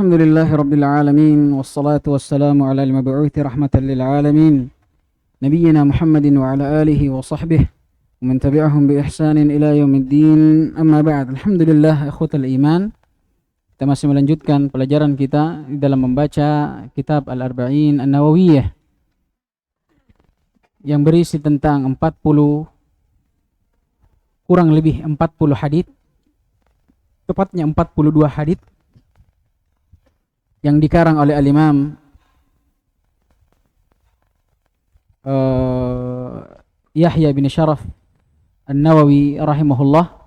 Alhamdulillahi Rabbil Alamin. Wassalatu wassalamu ala al-mab'uthi rahmatan lil alamin. Nabiyyina Muhammadin wa ala alihi wa sahbihi wa man tabi'ahum bi ihsanin ila yaumiddin. Amma ba'd. Alhamdulillah ikhwatal iman. Kita masih melanjutkan pelajaran kita dalam membaca kitab Al-Arba'in An-Nawawiyah yang berisi tentang 40 kurang lebih 40 hadits, tepatnya 42 hadits yang dikarang oleh Al-Imam Yahya bin Sharaf An-Nawawi rahimahullah,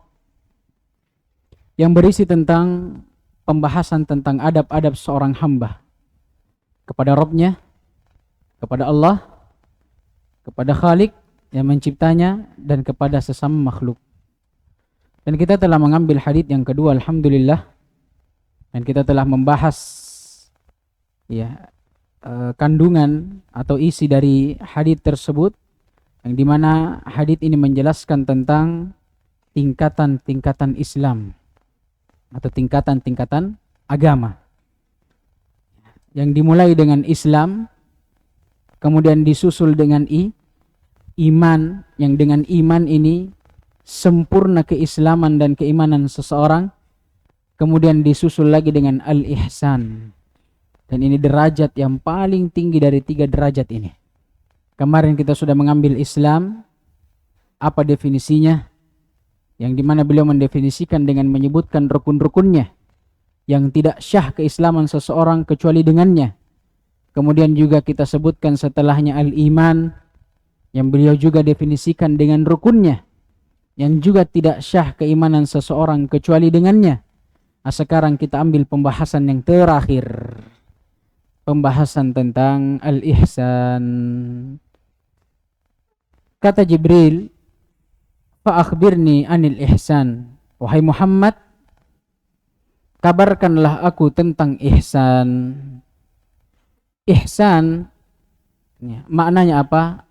yang berisi tentang pembahasan tentang adab-adab seorang hamba kepada Rabbnya, kepada Allah, kepada Khalik yang menciptanya, dan kepada sesama makhluk. Dan kita telah mengambil hadits yang kedua, alhamdulillah, dan kita telah membahas kandungan atau isi dari hadits tersebut, yang dimana hadits ini menjelaskan tentang tingkatan-tingkatan Islam atau tingkatan-tingkatan agama, yang dimulai dengan Islam, kemudian disusul dengan iman, yang dengan iman ini sempurna keislaman dan keimanan seseorang, kemudian disusul lagi dengan al-ihsan. Dan ini derajat yang paling tinggi dari 3 derajat ini. Kemarin kita sudah mengambil Islam, apa definisinya, yang dimana beliau mendefinisikan dengan menyebutkan rukun-rukunnya, yang tidak syah keislaman seseorang kecuali dengannya. Kemudian juga kita sebutkan setelahnya al-iman, yang beliau juga definisikan dengan rukunnya, yang juga tidak syah keimanan seseorang kecuali dengannya. Nah, sekarang kita ambil pembahasan yang terakhir, pembahasan tentang al-ihsan. Kata Jibril, fa akhbirni anil ihsan. Wahai Muhammad, kabarkanlah aku tentang ihsan. Ihsan maknanya apa?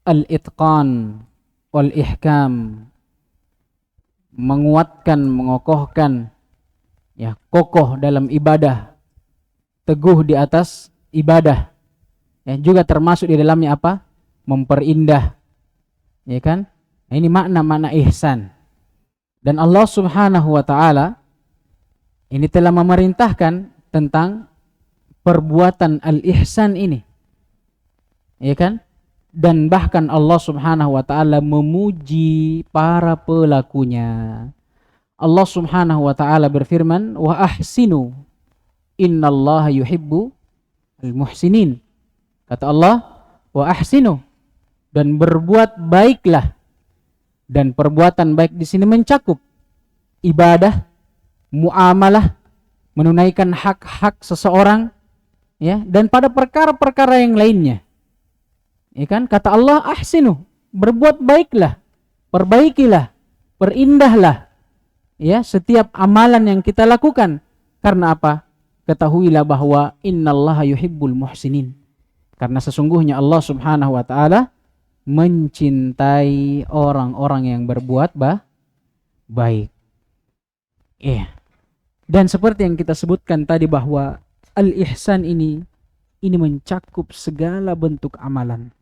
Al-itqan wal ihkam, menguatkan, mengokohkan, kokoh dalam ibadah, teguh di atas ibadah, juga termasuk di dalamnya apa? Memperindah, ya kan? Nah, ini makna-makna ihsan. Dan Allah Subhanahu wa taala ini telah memerintahkan tentang perbuatan al-ihsan ini, ya kan? Dan bahkan Allah Subhanahu wa taala memuji para pelakunya. Allah Subhanahu wa taala berfirman, wa ahsinu innallaha yuhibbu al-muhsinin. Kata Allah, wa ahsinu, dan berbuat baiklah. Dan perbuatan baik di sini mencakup ibadah, muamalah, menunaikan hak-hak seseorang, dan pada perkara-perkara yang lainnya. Ya kan? Kata Allah, ahsinu, berbuat baiklah, perbaikilah, perindahlah, setiap amalan yang kita lakukan. Karena apa? Ketahuilah bahwa innallaha yuhibbul muhsinin. Karena sesungguhnya Allah Subhanahu wa taala mencintai orang-orang yang berbuat baik. Dan seperti yang kita sebutkan tadi bahwa al-ihsan ini mencakup segala bentuk amalan.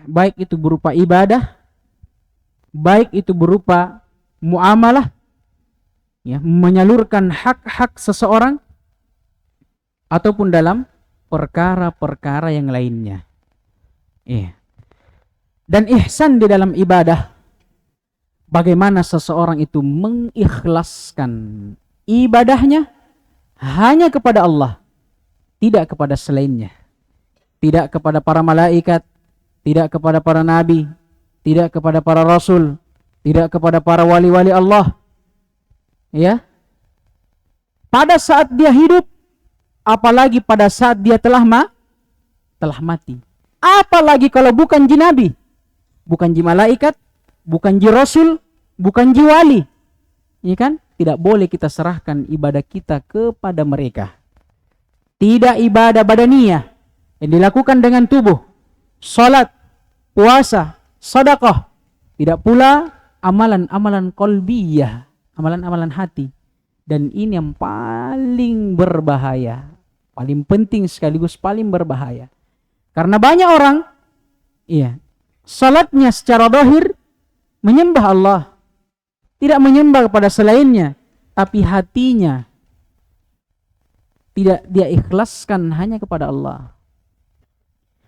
Baik itu berupa ibadah, baik itu berupa muamalah, menyalurkan hak-hak seseorang, ataupun dalam perkara-perkara yang lainnya. Dan ihsan di dalam ibadah, bagaimana seseorang itu mengikhlaskan ibadahnya hanya kepada Allah, tidak kepada selainnya, tidak kepada para malaikat, tidak kepada para nabi, tidak kepada para rasul, tidak kepada para wali-wali Allah. Pada saat dia hidup, apalagi pada saat dia telah mati. Apalagi kalau bukan ji nabi, bukan ji malaikat, bukan ji rasul, bukan ji wali, tidak boleh kita serahkan ibadah kita kepada mereka. Tidak ibadah badaniyah yang dilakukan dengan tubuh, salat, puasa, sedekah. Tidak pula amalan-amalan qalbiyah, amalan-amalan hati. Dan ini yang paling berbahaya, paling penting sekaligus paling berbahaya. Karena banyak orang, salatnya secara zahir menyembah Allah, tidak menyembah kepada selainnya, tapi hatinya tidak dia ikhlaskan hanya kepada Allah.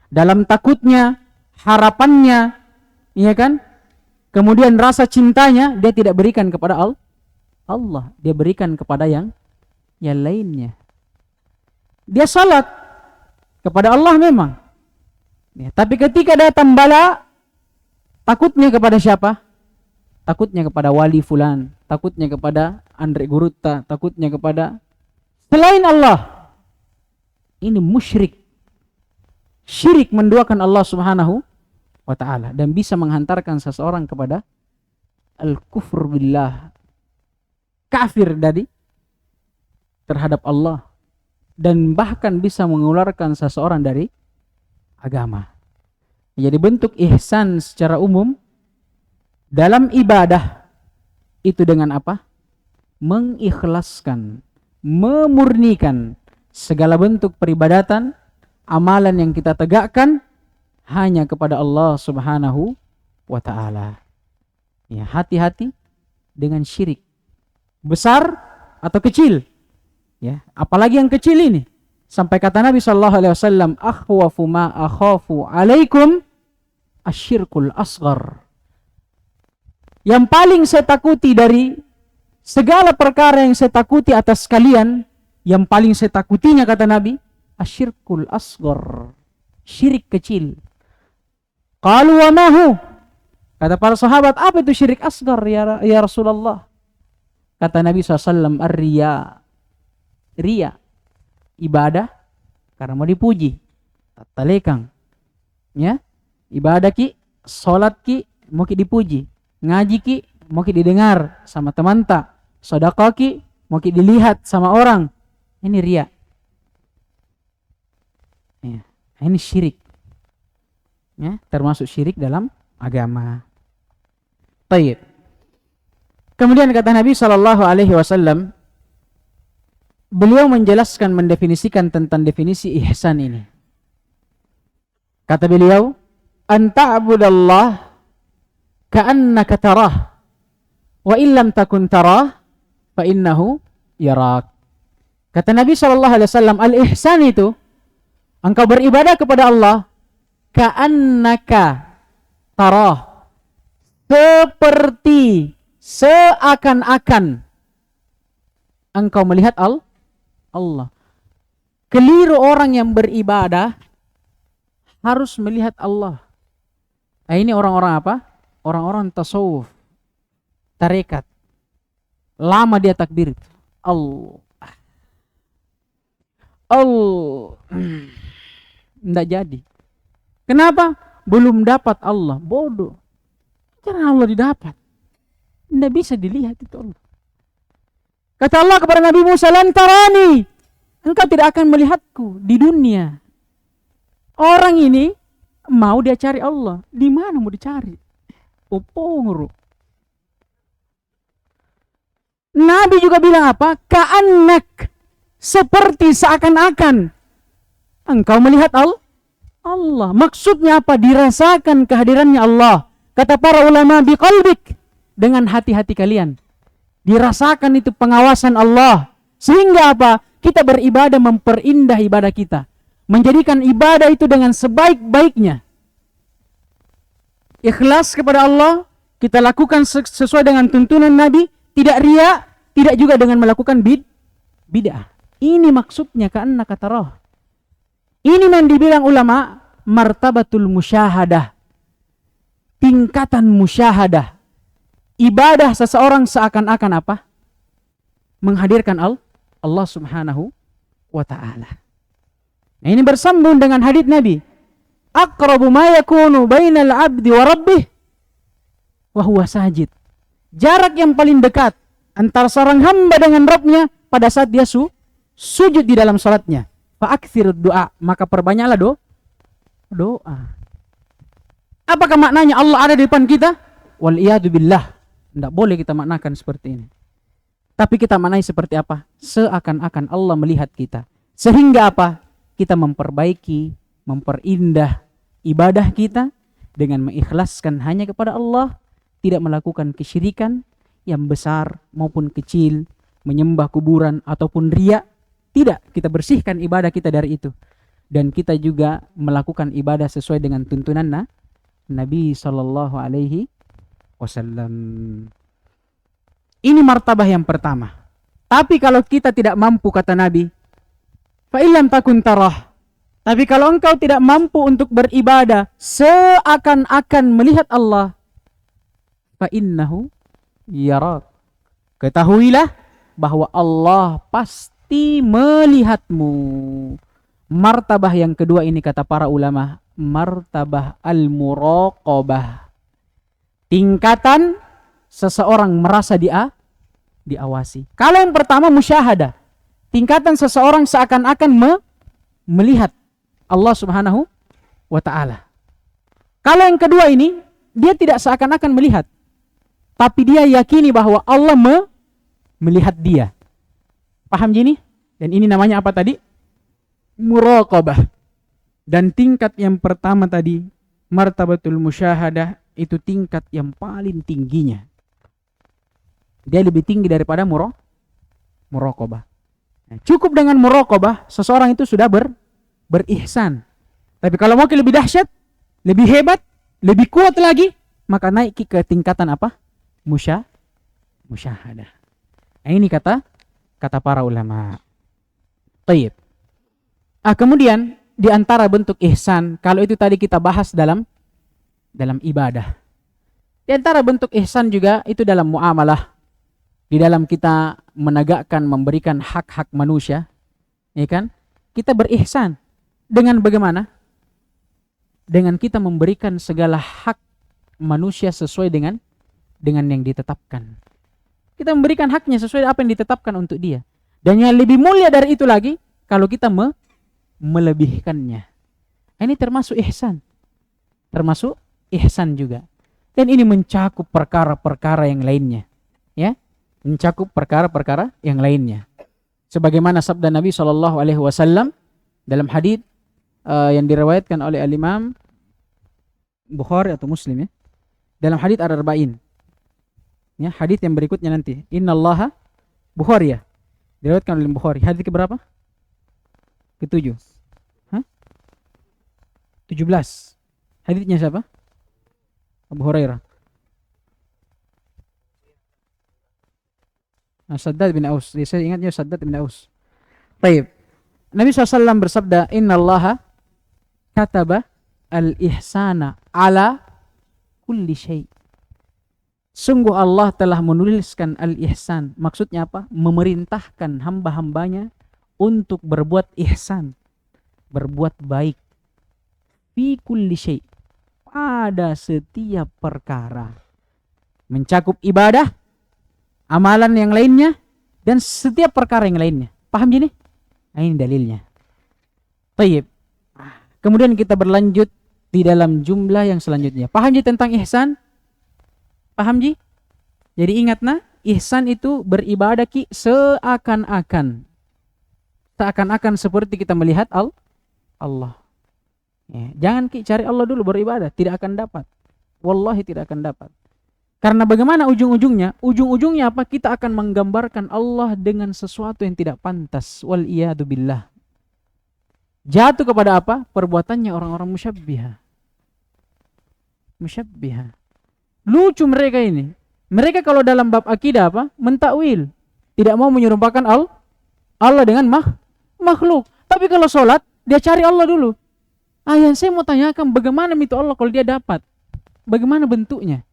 Dalam takutnya, harapannya, kemudian rasa cintanya dia tidak berikan kepada Allah, dia berikan kepada yang lainnya. Dia salat kepada Allah memang, tapi ketika datang bala, takutnya kepada siapa? Takutnya kepada wali fulan, takutnya kepada Andre Gurutta, takutnya kepada selain Allah. Ini musyrik. Syirik menduakan Allah Subhanahu wa ta'ala, dan bisa menghantarkan seseorang kepada al-kufur billah, kafir terhadap Allah, dan bahkan bisa mengeluarkan seseorang dari agama. Jadi bentuk ihsan secara umum dalam ibadah itu dengan apa? Mengikhlaskan, memurnikan segala bentuk peribadatan, amalan yang kita tegakkan hanya kepada Allah Subhanahu wa ta'ala. Ya, hati-hati dengan syirik, besar atau kecil. Ya, apalagi yang kecil ini. Sampai kata Nabi sallallahu alaihi wasallam, "Akhwafu ma akhafu alaikum asyirkul asghar." Yang paling saya takuti dari segala perkara yang saya takuti atas kalian, yang paling saya takutinya kata Nabi, asyirkul asghar, syirik kecil. Qalu wa mahu? Kata para sahabat, apa itu syirik asghar ya Rasulullah? Kata Nabi SAW, ar-riya. Riya, ibadah karena mau dipuji, talekang. Ya, ibadah ki, salat ki, mau ki dipuji, ngaji ki, mau ki didengar sama teman tak, sedekah ki, mau ki dilihat sama orang. Ini riya. Ya, ini syirik. Ya, termasuk syirik dalam agama. Baik. Kemudian kata Nabi sallallahu alaihi wasallam, beliau menjelaskan, mendefinisikan tentang definisi ihsan ini. Kata beliau, anta'budallah ka'annaka tarah wa illam takun tarah fa innahu yarak. Kata Nabi sallallahu alaihi wasallam, al-ihsan itu engkau beribadah kepada Allah ka'annaka tarah, seperti, seakan-akan engkau melihat Allah. Keliru orang yang beribadah harus melihat Allah. Nah, ini orang-orang apa? Orang-orang tasawuf, tarekat. Lama dia takbir. Allah. Tidak jadi. Kenapa? Belum dapat Allah. Bodoh. Karena Allah didapat. Tidak bisa dilihat itu Allah. Kata Allah kepada Nabi Musa, lan tarani, engkau tidak akan melihatku di dunia. Orang ini mau dia cari Allah. Di mana mau dicari? Opongru. Nabi juga bilang apa? Ka'annak, seperti seakan-akan engkau melihat Allah. Maksudnya apa? Dirasakan kehadirannya Allah. Kata para ulama, biqalbik, dengan hati-hati kalian. Dirasakan itu pengawasan Allah. Sehingga apa? Kita beribadah memperindah ibadah kita. Menjadikan ibadah itu dengan sebaik-baiknya. Ikhlas kepada Allah. Kita lakukan sesuai dengan tuntunan Nabi. Tidak riya. Tidak juga dengan melakukan bid'ah. Ini maksudnya ka'annaka tarah. Ini yang dibilang ulama martabatul musyahadah. Tingkatan musyahadah. Ibadah seseorang seakan-akan apa? Menghadirkan Allah Subhanahu wa ta'ala. Nah, ini bersambung dengan hadits Nabi. Aqrabu ma yakunu bainal 'abdi wa rabbih wa huwa sajid. Jarak yang paling dekat antara seorang hamba dengan Rabbnya pada saat dia sujud di dalam salatnya. Fa'aktsir doa, maka perbanyaklah doa. Apakah maknanya Allah ada di depan kita? Wal iyadu billah. Tidak boleh kita maknakan seperti ini. Tapi kita maknai seperti apa? Seakan-akan Allah melihat kita. Sehingga apa? Kita memperbaiki, memperindah ibadah kita dengan mengikhlaskan hanya kepada Allah, tidak melakukan kesyirikan yang besar maupun kecil, menyembah kuburan ataupun riya. Tidak, kita bersihkan ibadah kita dari itu. Dan kita juga melakukan ibadah sesuai dengan tuntunan Nabi sallallahu alaihi wasallam. Ini martabah yang pertama. Tapi kalau kita tidak mampu, kata Nabi, fa illam takun tarah. Tapi kalau engkau tidak mampu untuk beribadah seakan-akan melihat Allah, fa innahu yarak. Ketahuilah bahwa Allah pasti melihatmu. Martabah yang kedua ini kata para ulama, martabah al-muraqabah. Tingkatan seseorang merasa diawasi. Kalau yang pertama musyahadah, tingkatan seseorang seakan-akan melihat Allah Subhanahu wa ta'ala. Kalau yang kedua ini, dia tidak seakan-akan melihat, tapi dia yakini bahwa Allah melihat dia. Paham gini? Dan ini namanya apa tadi? Muraqabah. Dan tingkat yang pertama tadi, martabatul musyahadah, itu tingkat yang paling tingginya. Dia lebih tinggi daripada muraqabah. Cukup dengan muraqabah, seseorang itu sudah berihsan. Tapi kalau mau lebih dahsyat, lebih hebat, lebih kuat lagi, maka naik ke tingkatan apa? Musyahadah. Nah, ini kata para ulama. Taib. Kemudian di antara bentuk ihsan, kalau itu tadi kita bahas dalam ibadah. Di antara bentuk ihsan juga itu dalam muamalah. Di dalam kita menegakkan, memberikan hak-hak manusia, ya kan? Kita berihsan dengan bagaimana? Dengan kita memberikan segala hak manusia sesuai dengan yang ditetapkan. Kita memberikan haknya sesuai apa yang ditetapkan untuk dia. Dan yang lebih mulia dari itu lagi, kalau kita melebihkannya. Ini termasuk ihsan. Termasuk ihsan juga. Dan ini mencakup perkara-perkara yang lainnya. Ya, mencakup perkara-perkara yang lainnya. Sebagaimana sabda Nabi SAW dalam hadits yang diriwayatkan oleh Al-Imam Bukhari atau Muslim, ya. Dalam hadits Ar-Arba'in. Ya, hadits yang berikutnya nanti. Innallaha, Bukhari, ya. Diriwayatkan oleh Bukhari. Hadits ke berapa? Ke-7. 17. Haditsnya siapa? Abu Hurairah. Saddad bin Aus. Saya ingatnya Saddad bin Aus. Baik. Nabi SAW bersabda, innallaha kataba al-ihsana ala kulli syai'. Sungguh Allah telah menuliskan al-ihsan. Maksudnya apa? Memerintahkan hamba-hambanya untuk berbuat ihsan, berbuat baik. Fi kulli syai', pada setiap perkara. Mencakup ibadah, amalan yang lainnya, dan setiap perkara yang lainnya. Paham gini? Nah, ini dalilnya. Baik. Kemudian kita berlanjut di dalam jumlah yang selanjutnya. Paham ji tentang ihsan? Paham ji? Jadi ingat ihsan itu beribadah seakan-akan. Seakan-akan seperti kita melihat Allah. Ya, jangan cari Allah dulu beribadah, tidak akan dapat. Wallahi tidak akan dapat. Karena bagaimana ujung-ujungnya? Ujung-ujungnya apa? Kita akan menggambarkan Allah dengan sesuatu yang tidak pantas. Wal iyadu billah. Jatuh kepada apa? Perbuatannya orang-orang musyabbihah. Musyabbihah. Lucu mereka ini. Mereka kalau dalam bab akidah apa? Mentakwil. Tidak mau menyerupakan Allah dengan makhluk. Tapi kalau sholat, dia cari Allah dulu. Yang saya mau tanyakan, bagaimana itu Allah kalau dia dapat? Bagaimana bentuknya?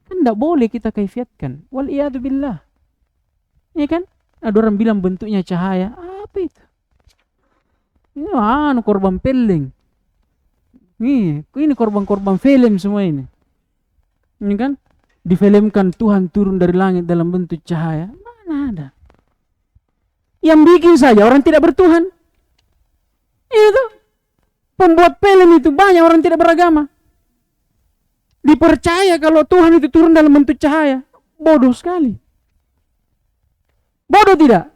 Kan tidak boleh kita kaifiatkan. Wal iyadu billah. Ya kan? Ada orang bilang bentuknya cahaya. Apa itu? Ini korban peling. Ini korban-korban film semua ini. Ini kan? Difilmkan Tuhan turun dari langit dalam bentuk cahaya. Mana ada? Yang bikin saja orang tidak bertuhan. Itu. Pembuat film itu banyak orang tidak beragama. Dipercaya kalau Tuhan itu turun dalam bentuk cahaya. Bodoh sekali. Bodoh tidak?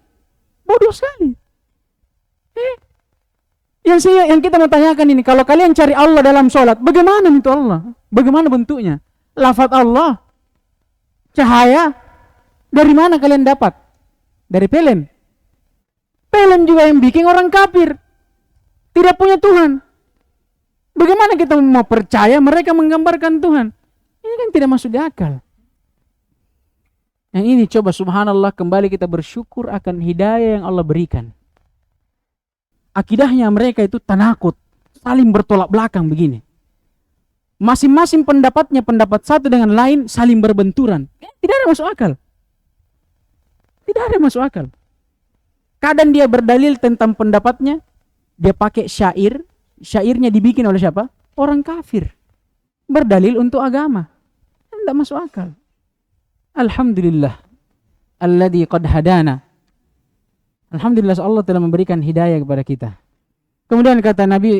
Bodoh sekali. Yang kita mau tanyakan ini, kalau kalian cari Allah dalam sholat, bagaimana itu Allah? Bagaimana bentuknya? Lafaz Allah, cahaya, dari mana kalian dapat? Dari film. Film juga yang bikin orang kafir, tidak punya Tuhan. Bagaimana kita mau percaya mereka menggambarkan Tuhan? Ini kan tidak masuk di akal. Yang ini coba subhanallah, kembali kita bersyukur akan hidayah yang Allah berikan. Akidahnya mereka itu tanakut, saling bertolak belakang begini. Masing-masing pendapatnya, pendapat satu dengan lain saling berbenturan. Tidak ada masuk akal. Tidak ada masuk akal. Kadang dia berdalil tentang pendapatnya, dia pakai syair. Syairnya dibikin oleh siapa? Orang kafir. Berdalil untuk agama. Tidak masuk akal. Alhamdulillah. Alladzi qad hadana. Alhamdulillah Allah telah memberikan hidayah kepada kita. Kemudian kata Nabi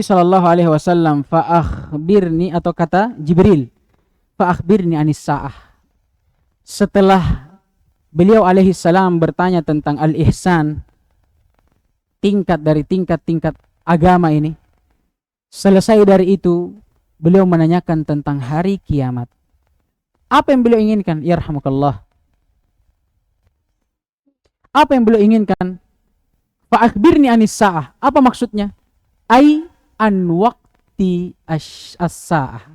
sallallahu alaihi wasallam, fa akhbirni, atau kata Jibril, fa akhbirni anis saah. Setelah beliau alaihi salam bertanya tentang al-ihsan, tingkat dari tingkat-tingkat agama ini, selesai dari itu beliau menanyakan tentang hari kiamat. Apa yang beliau inginkan? Yarhamukallah. Apa yang beliau inginkan? Fa akhbirni anis saah. Apa maksudnya? Ai an waqti as-saah.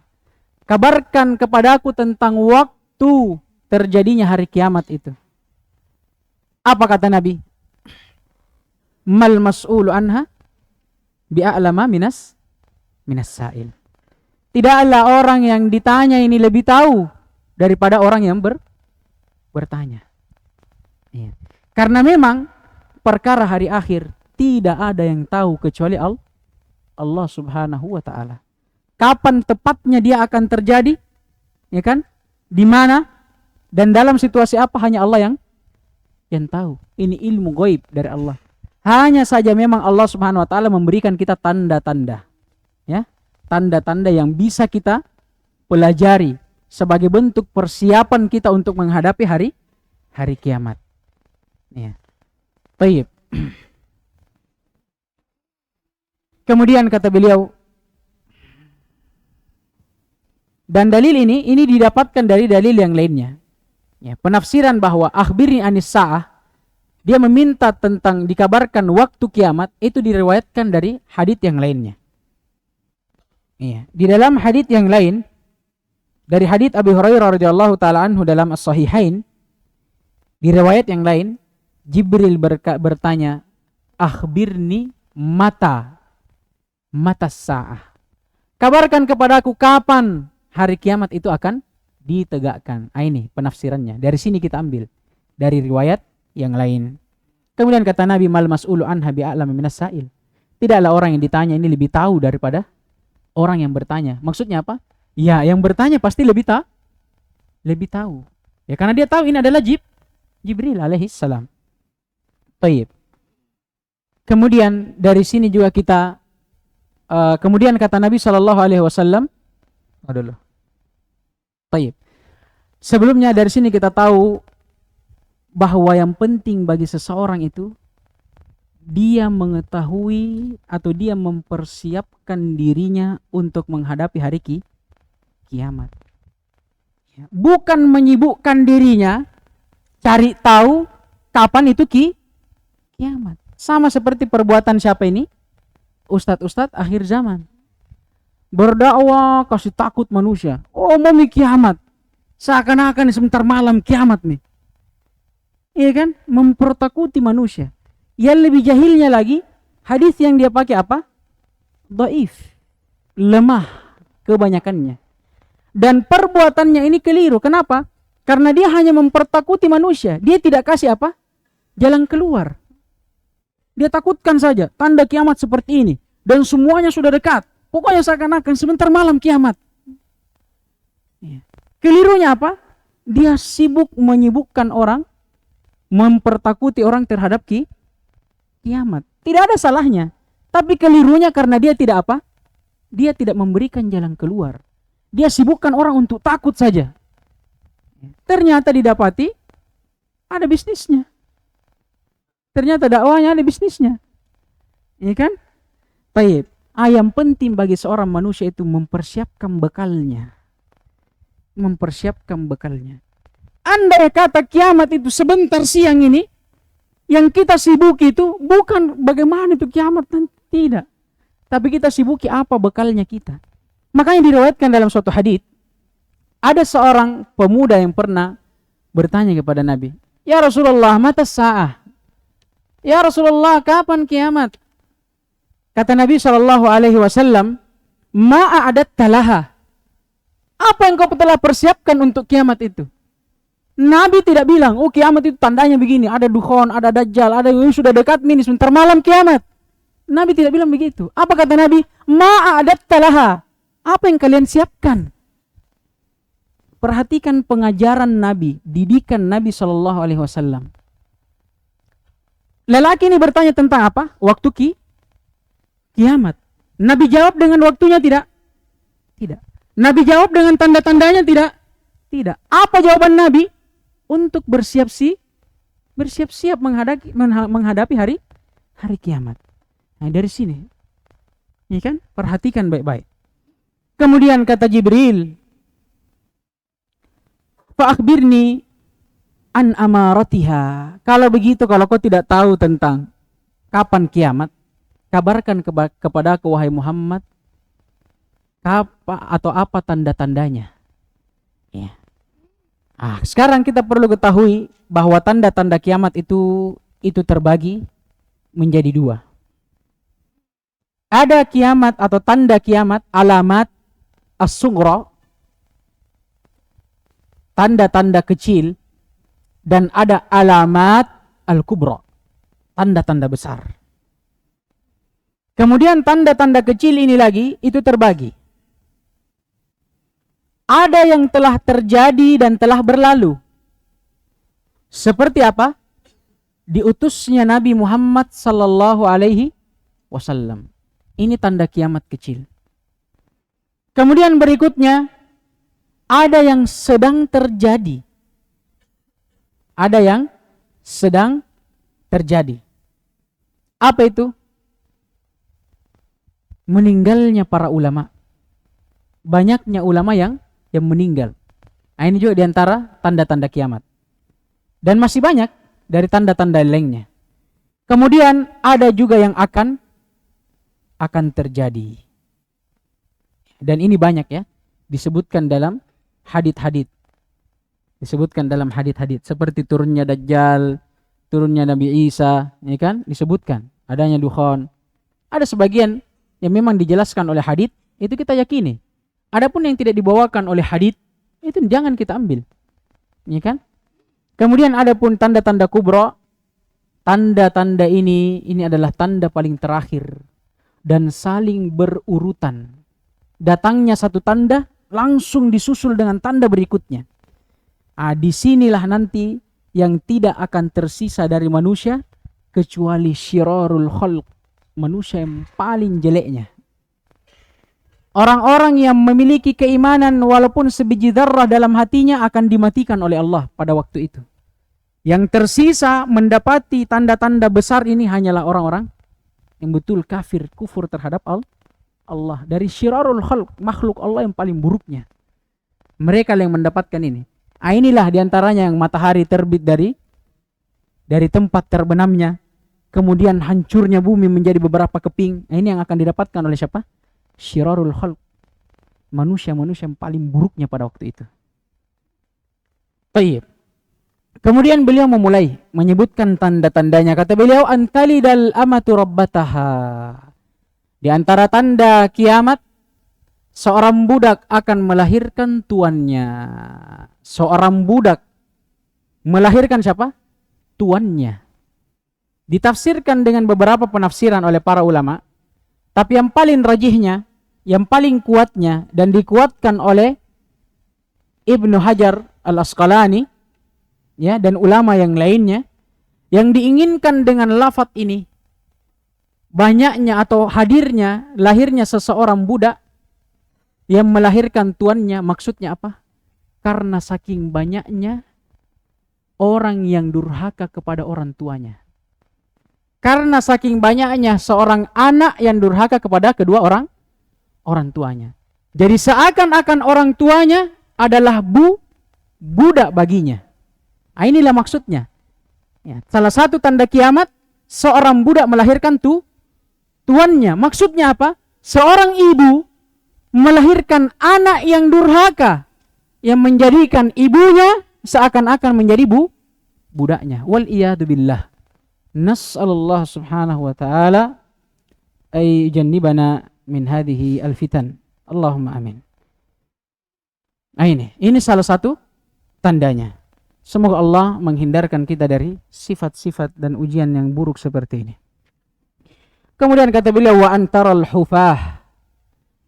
Kabarkan kepadaku tentang waktu terjadinya hari kiamat itu. Apa kata Nabi? Mal mas'ulu anha bi'a'lama minas sa'il. Tidaklah orang yang ditanya ini lebih tahu daripada orang yang bertanya. Iya. Karena memang perkara hari akhir tidak ada yang tahu kecuali Allah Subhanahu wa taala. Kapan tepatnya dia akan terjadi? Ya kan? Di mana dan dalam situasi apa hanya Allah yang tahu. Ini ilmu gaib dari Allah. Hanya saja memang Allah Subhanahu wa taala memberikan kita tanda-tanda. Ya, tanda-tanda yang bisa kita pelajari sebagai bentuk persiapan kita untuk menghadapi hari kiamat. Ya. Baik. Kemudian kata beliau, dan dalil ini didapatkan dari dalil yang lainnya. Ya, penafsiran bahwa akhbirni anis sa'ah, dia meminta tentang dikabarkan waktu kiamat, itu diriwayatkan dari hadits yang lainnya. Iya. Di dalam hadits yang lain, dari hadits Abu Hurairah radhiyallahu taala anhu dalam as-sahihain, di riwayat yang lain, Jibril bertanya, akhbirni mata sa'ah. Kabarkan kepadaku kapan hari kiamat itu akan ditegakkan. Ini penafsirannya. Dari sini kita ambil dari riwayat yang lain. Kemudian kata Nabi, mal mas'ulu anha bi'a'lama minas sa'il. Tidaklah orang yang ditanya ini lebih tahu daripada orang yang bertanya. Maksudnya apa? Ya, yang bertanya pasti lebih tahu. Ya, karena dia tahu ini adalah Jibril alaihi salam. Baik. Kemudian dari sini juga kita kemudian kata Nabi sallallahu alaihi wasallam, baik. Sebelumnya dari sini kita tahu bahwa yang penting bagi seseorang itu dia mengetahui atau dia mempersiapkan dirinya untuk menghadapi hari kiamat. Bukan menyibukkan dirinya cari tahu kapan itu kiamat. Sama seperti perbuatan siapa ini? Ustadz akhir zaman. Berdakwah kasih takut manusia. Oh, mau kiamat. Seakan-akan sebentar malam kiamat nih. Iya kan? Mempertakuti manusia. Yang lebih jahilnya lagi, hadis yang dia pakai apa? Dhaif. Lemah kebanyakannya. Dan perbuatannya ini keliru. Kenapa? Karena dia hanya mempertakuti manusia. Dia tidak kasih apa? Jalan keluar. Dia takutkan saja tanda kiamat seperti ini. Dan semuanya sudah dekat. Pokoknya seakan-akan sebentar malam kiamat. Kelirunya apa? Dia sibuk menyibukkan orang, mempertakuti orang terhadap kiamat. Tidak ada salahnya. Tapi kelirunya karena dia tidak apa? Dia tidak memberikan jalan keluar. Dia sibukkan orang untuk takut saja. Ternyata didapati ada bisnisnya. Ternyata dakwahnya ada bisnisnya. Iya kan? Baik. Yang penting bagi seorang manusia itu mempersiapkan bekalnya. Mempersiapkan bekalnya. Andai kata kiamat itu sebentar siang ini, yang kita sibuki itu bukan bagaimana itu kiamat, tidak. Tapi kita sibuki apa bekalnya kita. Makanya diriwayatkan dalam suatu hadits, ada seorang pemuda yang pernah bertanya kepada Nabi, "Ya Rasulullah, mata sa'ah?" "Ya Rasulullah, kapan kiamat?" Kata Nabi SAW, "Ma'a'adatta laha." Apa yang kau telah persiapkan untuk kiamat itu? Nabi tidak bilang, oh kiamat itu tandanya begini, ada dukhon, ada dajjal, ada yang sudah dekat nih, sebentar malam kiamat. Nabi tidak bilang begitu. Apa kata Nabi? "Ma'a'adatta laha." Apa yang kalian siapkan? Perhatikan pengajaran Nabi, didikan Nabi SAW. Lelaki ini bertanya tentang apa? Waktu kiamat. Nabi jawab dengan waktunya tidak? Tidak. Nabi jawab dengan tanda-tandanya tidak? Tidak. Apa jawaban Nabi? Untuk bersiap-siap menghadapi hari kiamat. Nah, dari sini. Ini kan? Perhatikan baik-baik. Kemudian kata Jibril, "Fa'akhbirni an amaratiha." Kalau begitu, kalau kau tidak tahu tentang kapan kiamat, kabarkan kepada aku wahai Muhammad apa tanda-tandanya. Ya. Sekarang kita perlu ketahui bahwa tanda-tanda kiamat itu terbagi menjadi dua. Ada kiamat atau tanda kiamat, alamat as-sughra, tanda-tanda kecil, dan ada alamat al-kubra, tanda-tanda besar. Kemudian tanda-tanda kecil ini lagi itu terbagi. Ada yang telah terjadi dan telah berlalu. Seperti apa? Diutusnya Nabi Muhammad sallallahu alaihi wasallam. Ini tanda kiamat kecil. Kemudian berikutnya ada yang sedang terjadi. Ada yang sedang terjadi. Apa itu? Meninggalnya para ulama. Banyaknya ulama yang meninggal. Nah, ini juga diantara tanda-tanda kiamat. Dan masih banyak dari tanda-tanda lainnya. Kemudian ada juga yang akan terjadi. Dan ini banyak ya, disebutkan dalam hadits-hadits. Disebutkan dalam hadits-hadits seperti turunnya Dajjal, turunnya Nabi Isa, ya kan? Disebutkan adanya dukhon. Ada sebagian yang memang dijelaskan oleh hadits, itu kita yakini. Adapun yang tidak dibawakan oleh hadits, itu jangan kita ambil. Ya kan? Kemudian adapun tanda-tanda kubra, tanda-tanda ini adalah tanda paling terakhir dan saling berurutan. Datangnya satu tanda langsung disusul dengan tanda berikutnya. Disinilah nanti yang tidak akan tersisa dari manusia kecuali syirarul khalq, manusia yang paling jeleknya. Orang-orang yang memiliki keimanan walaupun sebiji dzarrah dalam hatinya akan dimatikan oleh Allah pada waktu itu. Yang tersisa mendapati tanda-tanda besar ini hanyalah orang-orang yang betul kafir, kufur terhadap Allah. Dari syirarul khalq, makhluk Allah yang paling buruknya. Mereka yang mendapatkan ini. Inilah diantaranya yang matahari terbit dari tempat terbenamnya. Kemudian hancurnya bumi menjadi beberapa keping. Ini yang akan didapatkan oleh siapa? Syirarul khalq. Manusia-manusia yang paling buruknya pada waktu itu. Baik. Kemudian beliau memulai menyebutkan tanda-tandanya. Kata beliau, antalidal amatu rabbataha. Di antara tanda kiamat, seorang budak akan melahirkan tuannya. Seorang budak melahirkan siapa? Tuannya. Ditafsirkan dengan beberapa penafsiran oleh para ulama. Tapi yang paling rajihnya, yang paling kuatnya, dan dikuatkan oleh Ibnu Hajar al-Asqalani, ya, dan ulama yang lainnya, yang diinginkan dengan lafaz ini, banyaknya atau hadirnya, lahirnya seseorang budak yang melahirkan tuannya, maksudnya apa? Karena saking banyaknya orang yang durhaka kepada orang tuanya. Karena saking banyaknya seorang anak yang durhaka kepada kedua orang tuanya. Jadi seakan-akan orang tuanya adalah budak baginya. Nah, inilah maksudnya. Ya, salah satu tanda kiamat, seorang budak melahirkan tuannya. Maksudnya apa? Seorang ibu melahirkan anak yang durhaka, yang menjadikan ibunya seakan-akan menjadi budaknya. Wal iyadu billah. Nas'alullah subhanahu wa ta'ala ay jannibana min hadhihi alfitan. Allahumma amin. Nah, ini salah satu tandanya. Semoga Allah menghindarkan kita dari sifat-sifat dan ujian yang buruk seperti ini. Kemudian kata beliau, wa antaral hufah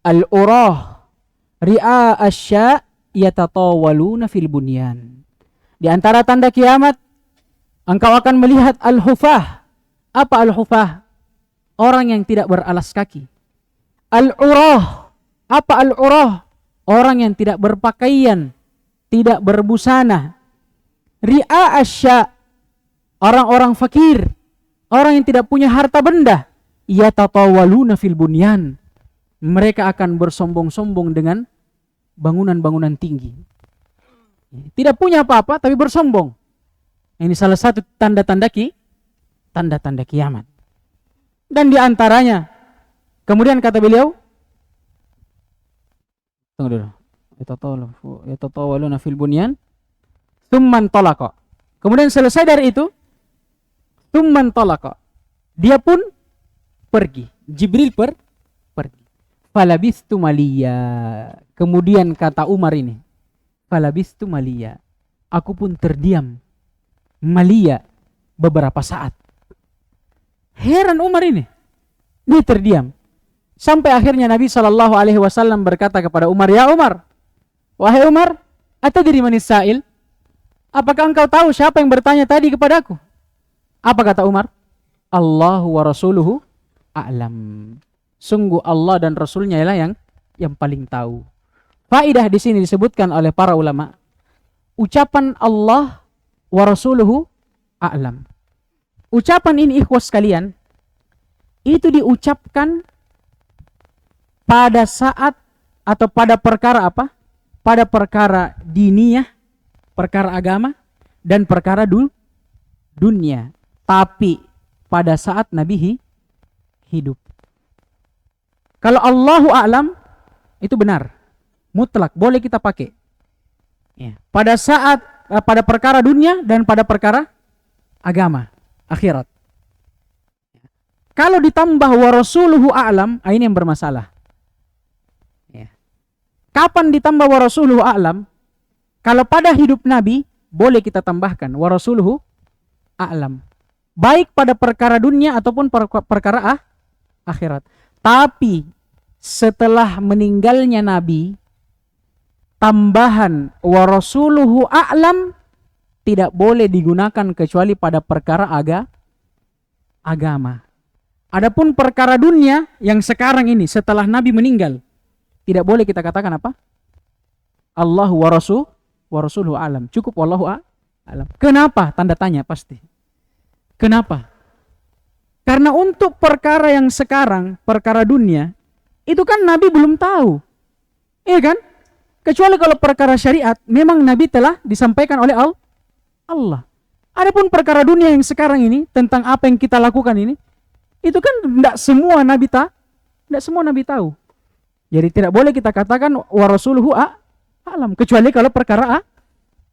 al-urah ri'a asya yatatawaluna fil bunyan. Di antara tanda kiamat, engkau akan melihat al-hufah. Apa al-hufah? Orang yang tidak beralas kaki. Al-urah. Apa al-urah? Orang yang tidak berpakaian, tidak berbusana. Ri'a asya, orang-orang fakir, orang yang tidak punya harta benda. Yatatawaluna fil bunyan. Mereka akan bersombong-sombong dengan bangunan-bangunan tinggi. Tidak punya apa-apa tapi bersombong. Ini salah satu tanda-tanda kiamat. Dan di antaranya, kemudian kata beliau, tunggu dulu. Yatatawaluna fil bunyan. Tsumman talaqa. Kemudian selesai dari itu, tsumman talaqa. Dia pun pergi. Jibril pergi. Falabistu maliya. Kemudian kata Umar ini, falabistu maliya. Aku pun terdiam. Maliya, beberapa saat. Heran Umar ini. Dia terdiam. Sampai akhirnya Nabi SAW berkata kepada Umar, ya Umar, wahai Umar, atadri manis sa'il? Apakah engkau tahu siapa yang bertanya tadi kepadaku? Apa kata Umar? Allahu wa rasuluhu a'lam. Sungguh Allah dan Rasulnya ialah yang paling tahu. Faidah di sini disebutkan oleh para ulama. Ucapan Allah wa rasuluhu a'lam. Ucapan ini ikhwas sekalian, itu diucapkan pada saat atau pada perkara apa? Pada perkara diniyah, perkara agama, dan perkara dunia. Tapi pada saat Nabi hidup. Kalau Allahu a'lam, itu benar. Mutlak, boleh kita pakai. Ya. Pada saat, pada perkara dunia dan pada perkara agama, akhirat. Kalau ditambah wa rasuluhu a'lam, ini yang bermasalah. Ya. Kapan ditambah wa rasuluhu a'lam? Kalau pada hidup Nabi, boleh kita tambahkan wa rasuluhu a'lam. Baik pada perkara dunia ataupun perkara akhirat. Tapi setelah meninggalnya Nabi, tambahan wa rasuluhu a'lam tidak boleh digunakan kecuali pada perkara agama. Adapun perkara dunia yang sekarang ini setelah Nabi meninggal, tidak boleh kita katakan apa? Allahu wa rasuluhu a'lam. Cukup wallahu a'lam. Kenapa? Tanda tanya pasti. Kenapa? Karena untuk perkara yang sekarang, perkara dunia, itu kan Nabi belum tahu. Iya kan? Kecuali kalau perkara syariat, memang Nabi telah disampaikan oleh Allah. Adapun perkara dunia yang sekarang ini, tentang apa yang kita lakukan ini, itu kan tidak semua Nabi tahu. Jadi tidak boleh kita katakan wa rasuluhu a'lam, kecuali kalau perkara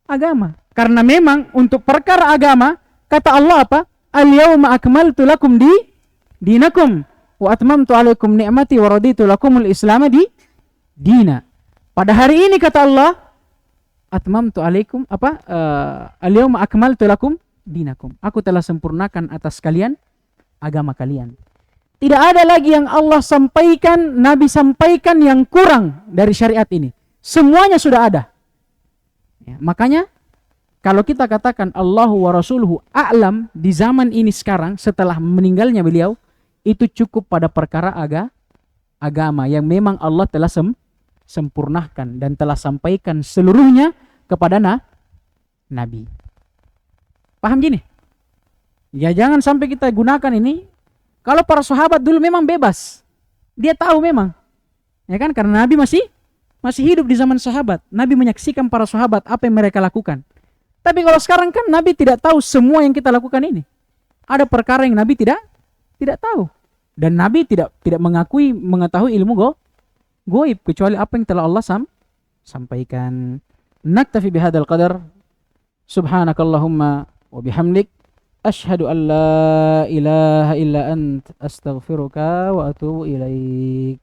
agama. Karena memang untuk perkara agama, kata Allah apa? Al-yawma akmaltu lakum dinakum wa atmamtu alaikum ni'mati wa raditu lakumul islam dina. Pada hari ini kata Allah, atmamtu alaikum al-yawma akmaltu lakum dinakum. Aku telah sempurnakan atas kalian agama kalian. Tidak ada lagi yang Allah sampaikan, Nabi sampaikan yang kurang dari syariat ini. Semuanya sudah ada. Ya, makanya kalau kita katakan Allahu wa rasuluhu a'lam di zaman ini sekarang setelah meninggalnya beliau, itu cukup pada perkara agama yang memang Allah telah sempurnakan dan telah sampaikan seluruhnya kepada Nabi. Paham gini? Ya jangan sampai kita gunakan ini. Kalau para sahabat dulu memang bebas. Dia tahu memang. Ya kan? Karena Nabi masih hidup di zaman sahabat. Nabi menyaksikan para sahabat apa yang mereka lakukan. Tapi kalau sekarang kan Nabi tidak tahu semua yang kita lakukan ini. Ada perkara yang Nabi tidak tahu. Dan Nabi tidak mengetahui ilmu goib kecuali apa yang telah Allah sampaikan. Naktafi bihadzal qadar. Subhanakallahumma wa bihamdik asyhadu an la ilaha illa ant astaghfiruka wa atubu ilaik.